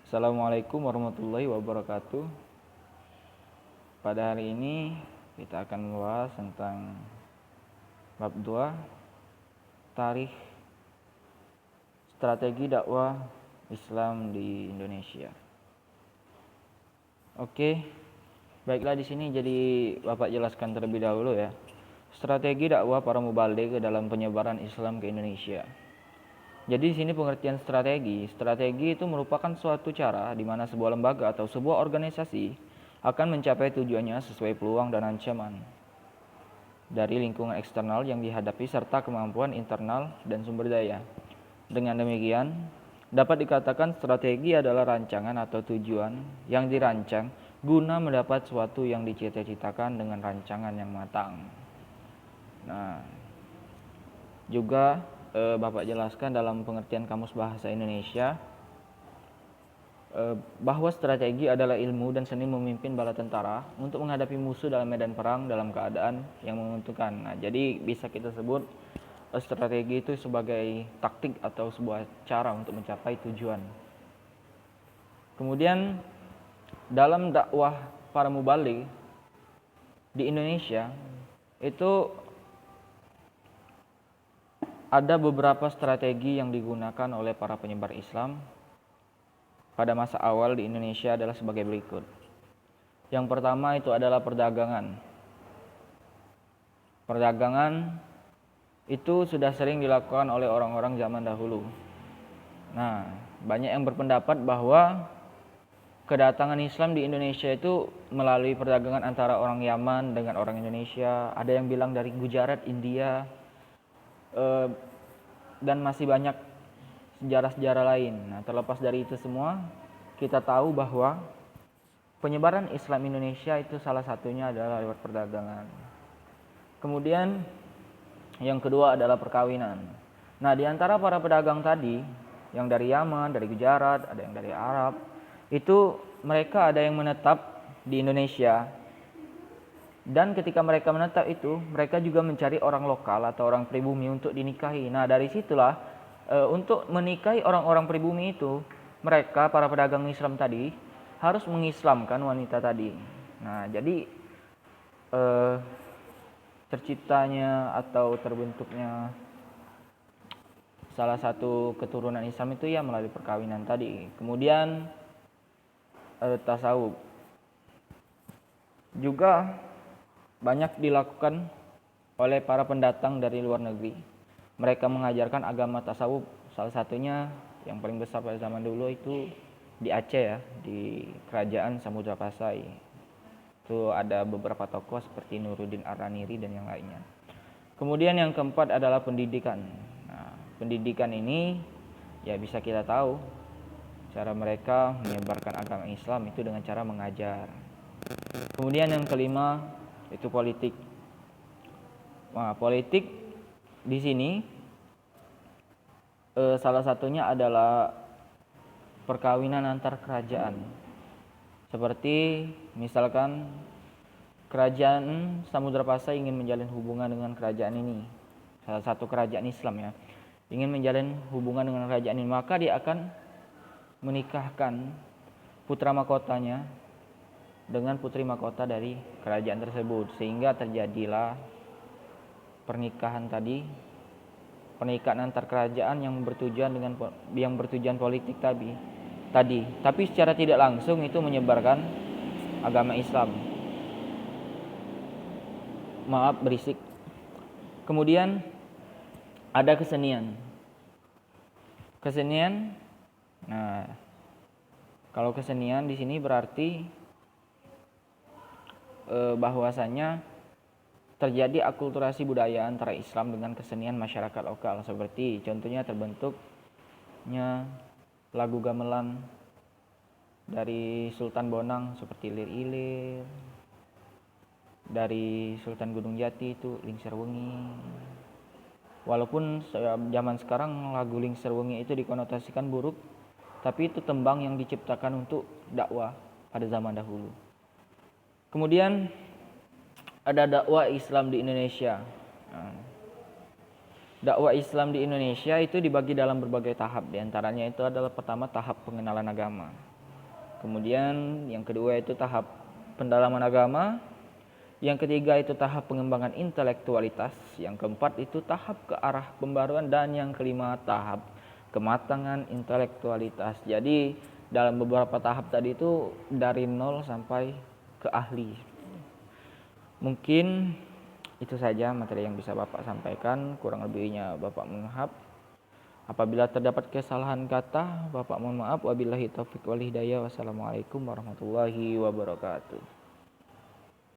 Assalamualaikum warahmatullahi wabarakatuh. Pada hari ini kita akan membahas tentang bab 2, tarikh strategi dakwah Islam di Indonesia. Oke, baiklah di sini jadi Bapak jelaskan terlebih dahulu ya. Strategi dakwah para mubaligh dalam penyebaran Islam ke Indonesia. Jadi di sini pengertian strategi itu merupakan suatu cara di mana sebuah lembaga atau sebuah organisasi akan mencapai tujuannya sesuai peluang dan ancaman dari lingkungan eksternal yang dihadapi serta kemampuan internal dan sumber daya. Dengan demikian, dapat dikatakan strategi adalah rancangan atau tujuan yang dirancang guna mendapat suatu yang dicita-citakan dengan rancangan yang matang. Nah, juga Bapak jelaskan dalam pengertian Kamus Bahasa Indonesia bahwa strategi adalah ilmu dan seni memimpin bala tentara untuk menghadapi musuh dalam medan perang dalam keadaan yang menguntungkan. Nah, jadi bisa kita sebut strategi itu sebagai taktik atau sebuah cara untuk mencapai tujuan. Kemudian dalam dakwah para mubaligh di Indonesia itu ada beberapa strategi yang digunakan oleh para penyebar Islam pada masa awal di Indonesia adalah sebagai berikut. Yang pertama itu adalah perdagangan. Perdagangan itu sudah sering dilakukan oleh orang-orang zaman dahulu. Nah, banyak yang berpendapat bahwa kedatangan Islam di Indonesia itu melalui perdagangan antara orang Yaman dengan orang Indonesia. Ada yang bilang dari Gujarat, India, dan masih banyak sejarah-sejarah lain. Nah, terlepas dari itu semua, kita tahu bahwa penyebaran Islam Indonesia itu salah satunya adalah lewat perdagangan. Kemudian yang kedua adalah perkawinan. Nah, di antara para pedagang tadi, yang dari Yaman, dari Gujarat, ada yang dari Arab, itu mereka ada yang menetap di Indonesia. Dan ketika mereka menetap itu, mereka juga mencari orang lokal atau orang pribumi untuk dinikahi. Nah, dari situlah untuk menikahi orang-orang pribumi itu, mereka para pedagang Islam tadi harus mengislamkan wanita tadi. Nah, jadi terciptanya atau terbentuknya salah satu keturunan Islam itu ya melalui perkawinan tadi. Kemudian tasawuf juga banyak dilakukan oleh para pendatang dari luar negeri. Mereka mengajarkan agama tasawuf. Salah satunya yang paling besar pada zaman dulu itu di Aceh ya, di kerajaan Samudra Pasai. Itu ada beberapa tokoh seperti Nuruddin Ar-Raniri dan yang lainnya. Kemudian yang keempat adalah pendidikan. Nah, pendidikan ini ya bisa kita tahu cara mereka menyebarkan agama Islam itu dengan cara mengajar. Kemudian yang kelima itu politik. Nah, politik di sini salah satunya adalah perkawinan antar kerajaan. Seperti misalkan kerajaan Samudra Pasai ingin menjalin hubungan dengan kerajaan ini, salah satu kerajaan Islam ya, ingin menjalin hubungan dengan kerajaan ini, maka dia akan menikahkan putra mahkotanya dengan putri mahkota dari kerajaan tersebut, sehingga terjadilah pernikahan pernikahan antar kerajaan yang bertujuan politik tadi. Tapi secara tidak langsung itu menyebarkan agama Islam. Maaf berisik. Kemudian ada kesenian. Nah, kalau kesenian di sini berarti bahwasanya terjadi akulturasi budaya antara Islam dengan kesenian masyarakat lokal, seperti contohnya terbentuknya lagu gamelan dari Sultan Bonang seperti Lir-Ilir, dari Sultan Gunung Jati itu Lingser Wengi. Walaupun zaman sekarang lagu Lingser Wengi itu dikonotasikan buruk, tapi itu tembang yang diciptakan untuk dakwah pada zaman dahulu. Kemudian ada dakwah Islam di Indonesia. Nah, dakwah Islam di Indonesia itu dibagi dalam berbagai tahap. Di antaranya itu adalah pertama tahap pengenalan agama. Kemudian yang kedua itu tahap pendalaman agama. Yang ketiga itu tahap pengembangan intelektualitas. Yang keempat itu tahap ke arah pembaruan. Dan yang kelima tahap kematangan intelektualitas. Jadi dalam beberapa tahap tadi itu dari nol sampai ke ahli. Mungkin itu saja materi yang bisa Bapak sampaikan. Kurang lebihnya Bapak mohon maaf. Apabila terdapat kesalahan kata, Bapak mohon maaf. Wabillahi taufiq wal hidayah. Wassalamualaikum warahmatullahi wabarakatuh.